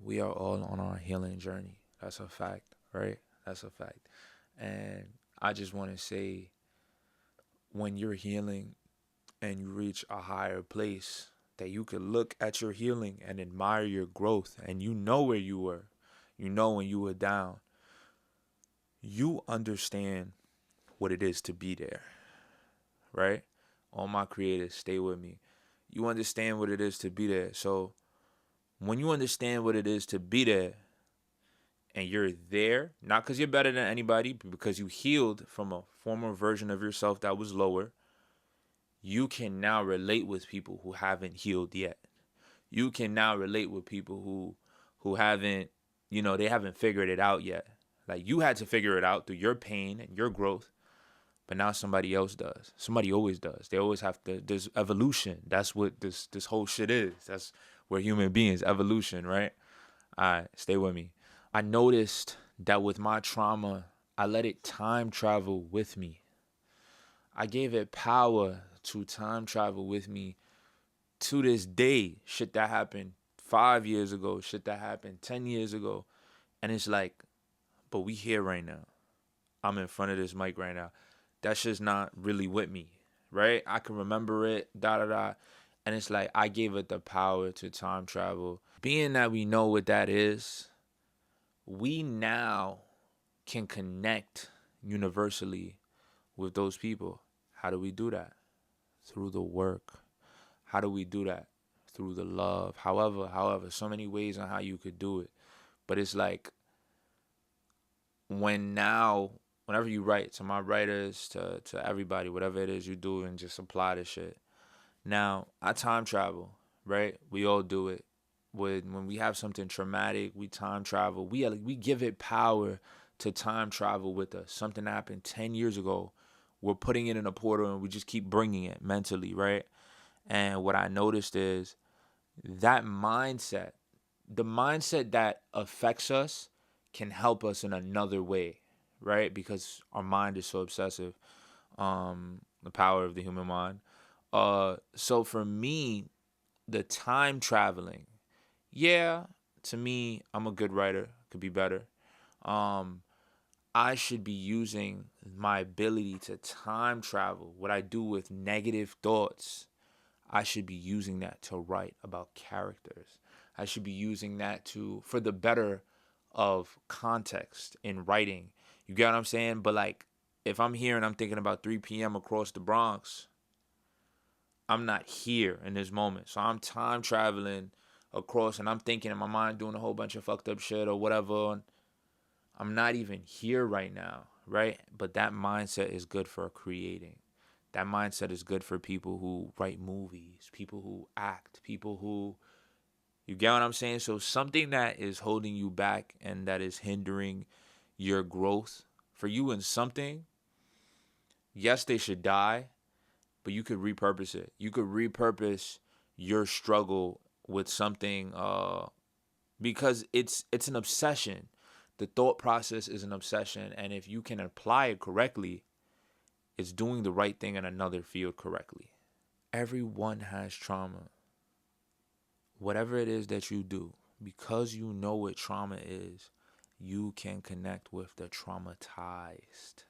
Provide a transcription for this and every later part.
We are all on our healing journey. That's a fact, right? That's a fact. And I just want to say, when you're healing and you reach a higher place, that you could look at your healing and admire your growth, and you know where you were. You know when you were down. You understand what it is to be there, right? All my creators, stay with me. You understand what it is to be there. So when you understand what it is to be there, and you're there, not because you're better than anybody, but because you healed from a former version of yourself that was lower, you can now relate with people who haven't healed yet. You can now relate with people who haven't, they haven't figured it out yet. Like, you had to figure it out through your pain and your growth, but now somebody else does. Somebody always does. They always have to. There's evolution. That's what this whole shit is. That's where human beings, evolution, right? All right, stay with me. I noticed that with my trauma, I let it time travel with me. I gave it power to time travel with me to this day. Shit that happened 5 years ago, shit that happened 10 years ago. And it's like, but we here right now. I'm in front of this mic right now. That shit's not really with me, right? I can remember it, da da da. And it's like, I gave it the power to time travel. Being that we know what that is, we now can connect universally with those people. How do we do that? Through the work. How do we do that? Through the love. However, so many ways on how you could do it. But it's like, whenever you write to my writers, to everybody, whatever it is you do, and just apply this shit. Now, I time travel, right? We all do it. When we have something traumatic, we time travel. We give it power to time travel with us. Something happened 10 years ago. We're putting it in a portal and we just keep bringing it mentally, right? And what I noticed is that mindset, the mindset that affects us, can help us in another way, right? Because our mind is so obsessive. The power of the human mind. So for me, the time traveling, yeah, to me, I'm a good writer. Could be better. Um, I should be using my ability to time travel. What I do with negative thoughts, I should be using that to write about characters. I should be using that for the better of context in writing. You get what I'm saying? But like, if I'm here and I'm thinking about 3 p.m. across the Bronx, I'm not here in this moment. So I'm time traveling across, and I'm thinking in my mind, doing a whole bunch of fucked up shit or whatever. I'm not even here right now, right? But that mindset is good for creating. That mindset is good for people who write movies, people who act, people who, you get what I'm saying? So something that is holding you back and that is hindering your growth for you in something, yes, they should die, but you could repurpose it. You could repurpose your struggle with something, because it's an obsession. The thought process is an obsession, and if you can apply it correctly, it's doing the right thing in another field correctly. Everyone has trauma. Whatever it is that you do, because you know what trauma is, you can connect with the traumatized.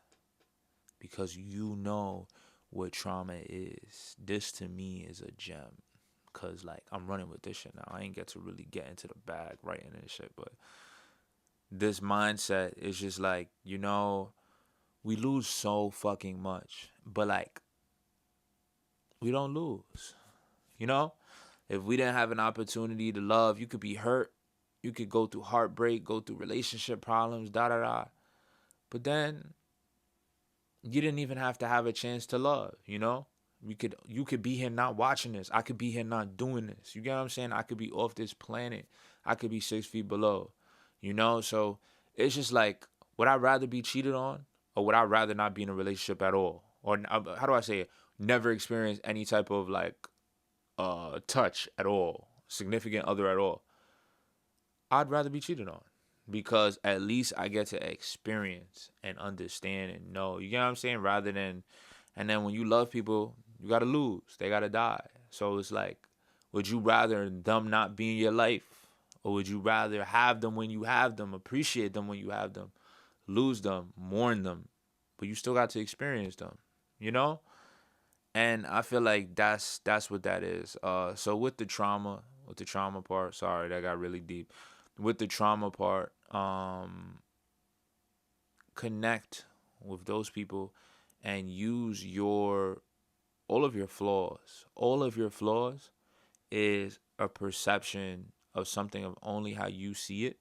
Because you know what trauma is. This to me is a gem. Cause like, I'm running with this shit now. I ain't get to really get into the bag writing and shit, but this mindset is just like, we lose so fucking much. But like, we don't lose. You know? If we didn't have an opportunity to love, you could be hurt. You could go through heartbreak, go through relationship problems, da da da. But then you didn't even have to have a chance to love, you know? You could be here not watching this. I could be here not doing this. You get what I'm saying? I could be off this planet. I could be 6 feet below. So it's just like, would I rather be cheated on, or would I rather not be in a relationship at all? Or how do I say it? Never experience any type of like touch at all, significant other at all. I'd rather be cheated on, because at least I get to experience and understand and know. You get what I'm saying? Rather than, and then when you love people, you gotta lose. They gotta die. So it's like, would you rather them not be in your life, Or would you rather have them when you have them, appreciate them when you have them, lose them, mourn them, but you still got to experience them, you know? And I feel like that's what that is. So with the trauma part, sorry, that got really deep. With the trauma part, connect with those people and use your all of your flaws. All of your flaws is a perception of something of only how you see it,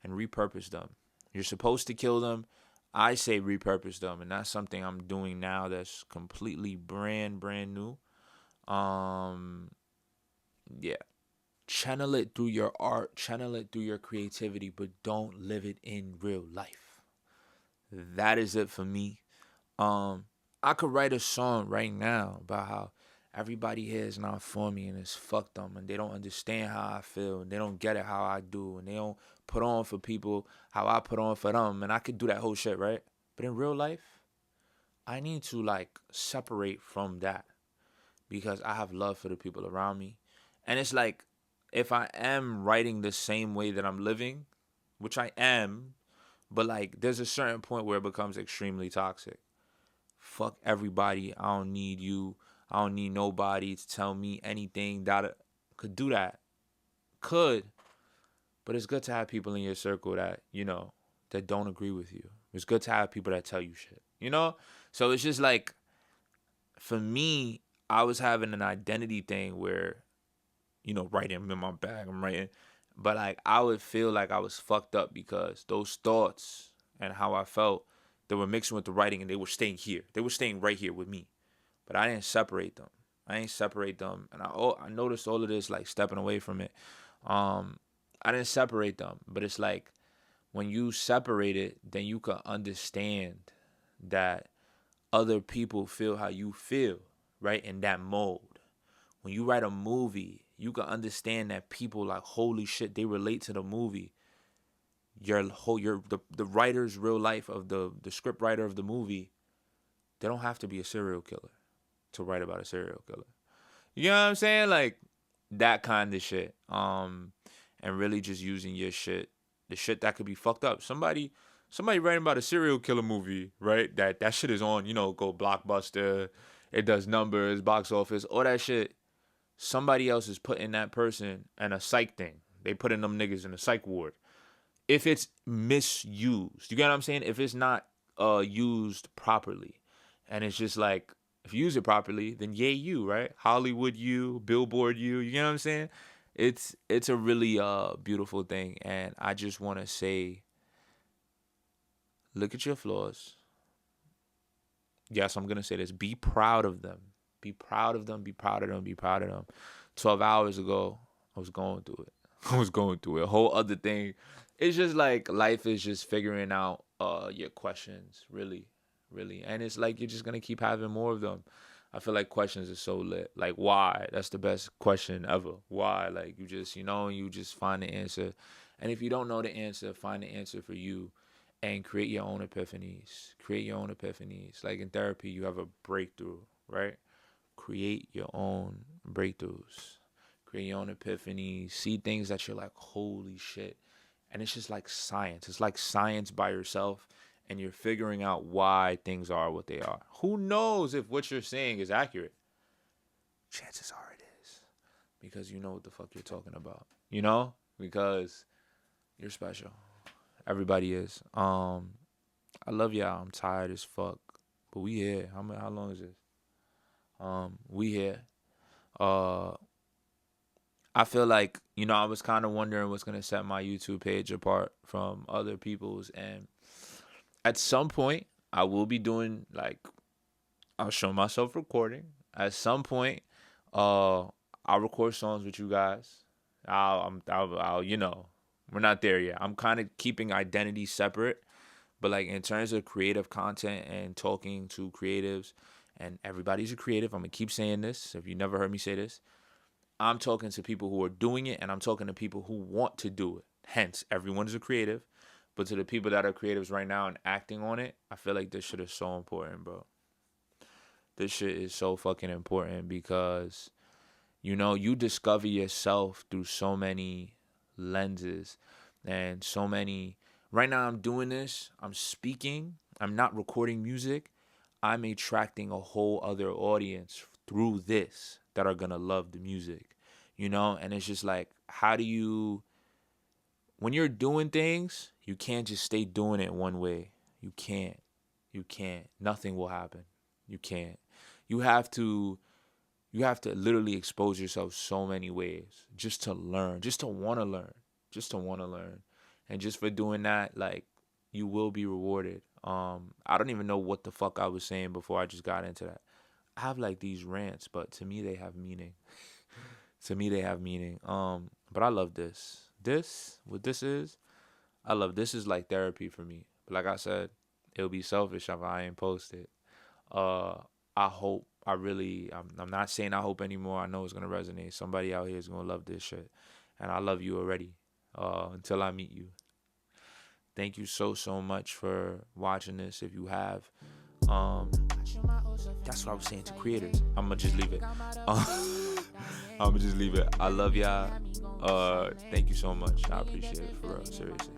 and repurpose them. You're supposed to kill them. I say repurpose them, and that's something I'm doing now that's completely brand new. Um yeah. Channel it through your art, channel it through your creativity, but don't live it in real life. That is it for me. Um, I could write a song right now about how everybody here is not for me and it's fucked them and they don't understand how I feel and they don't get it how I do and they don't put on for people how I put on for them, and I could do that whole shit, right? But in real life, I need to like separate from that because I have love for the people around me. And it's like if I am writing the same way that I'm living, which I am, but like there's a certain point where it becomes extremely toxic. Fuck everybody. I don't need you. I don't need nobody to tell me anything. That could do that. Could. But it's good to have people in your circle that, that don't agree with you. It's good to have people that tell you shit. So it's just like, for me, I was having an identity thing where, writing in my bag, I'm writing. But like I would feel like I was fucked up because those thoughts and how I felt, they were mixing with the writing and they were staying here. They were staying right here with me. But I didn't separate them. And I noticed all of this like stepping away from it. I didn't separate them, but it's like when you separate it, then you can understand that other people feel how you feel, right? In that mode. When you write a movie, you can understand that people like, holy shit, they relate to the movie. The writer's real life of the script writer of the movie, they don't have to be a serial killer to write about a serial killer. You know what I'm saying? Like that kind of shit. And really just using your shit, the shit that could be fucked up. Somebody writing about a serial killer movie, right? That shit is on, go Blockbuster, it does numbers, box office, all that shit. Somebody else is putting that person in a psych thing. They putting them niggas in a psych ward. If it's misused, you get what I'm saying? If it's not used properly, and it's just like, if you use it properly, then yay you, right? Hollywood you, Billboard you know what I'm saying? It's a really beautiful thing, and I just want to say, look at your flaws. Yes, I'm gonna say this. Be proud of them. Be proud of them. Be proud of them. Be proud of them. 12 hours ago, I was going through it. A whole other thing. It's just like life is just figuring out your questions, really, really, and it's like you're just gonna keep having more of them. I feel like questions are so lit. Like, why? That's the best question ever. Why? Like, you just find the answer. And if you don't know the answer, find the answer for you and create your own epiphanies. Create your own epiphanies. Like in therapy, you have a breakthrough, right? Create your own breakthroughs. Create your own epiphanies. See things that you're like, holy shit. And it's just like science. It's like science by yourself, and you're figuring out why things are what they are. Who knows if what you're saying is accurate? Chances are it is. Because you know what the fuck you're talking about. Because you're special. Everybody is. I love y'all. I'm tired as fuck. But we here. How long is this? We here. Uh I feel like, I was kind of wondering what's going to set my YouTube page apart from other people's. And at some point, I will be doing, like, I'll show myself recording. At some point, I'll record songs with you guys. We're not there yet. I'm kind of keeping identity separate. But, like, in terms of creative content and talking to creatives, and everybody's a creative, I'm going to keep saying this. If you never heard me say this, I'm talking to people who are doing it, and I'm talking to people who want to do it. Hence, everyone is a creative. But to the people that are creatives right now and acting on it, I feel like this shit is so important, bro. This shit is so fucking important because, you discover yourself through so many lenses and so many. Right now, I'm doing this. I'm speaking. I'm not recording music. I'm attracting a whole other audience through this that are gonna love the music, And it's just like, how do you, when you're doing things, you can't just stay doing it one way. You can't. You can't. Nothing will happen. You can't. You have to literally expose yourself so many ways just to learn, just to want to learn, just to want to learn. And just for doing that, like, you will be rewarded. I don't even know what the fuck I was saying before I just got into that. I have like these rants, but to me they have meaning. To me they have meaning. But I love this. What this is, I love this is like therapy for me. But like I said, it'll be selfish if I ain't post it. Uh, I hope. I'm not saying I hope anymore. I know it's gonna resonate. Somebody out here is gonna love this shit, and I love you already. Until I meet you. Thank you so much for watching this. If you have, that's what I was saying to creators. I'ma just leave it. I'ma just leave it. I love y'all. Thank you so much. I appreciate it for real. Seriously.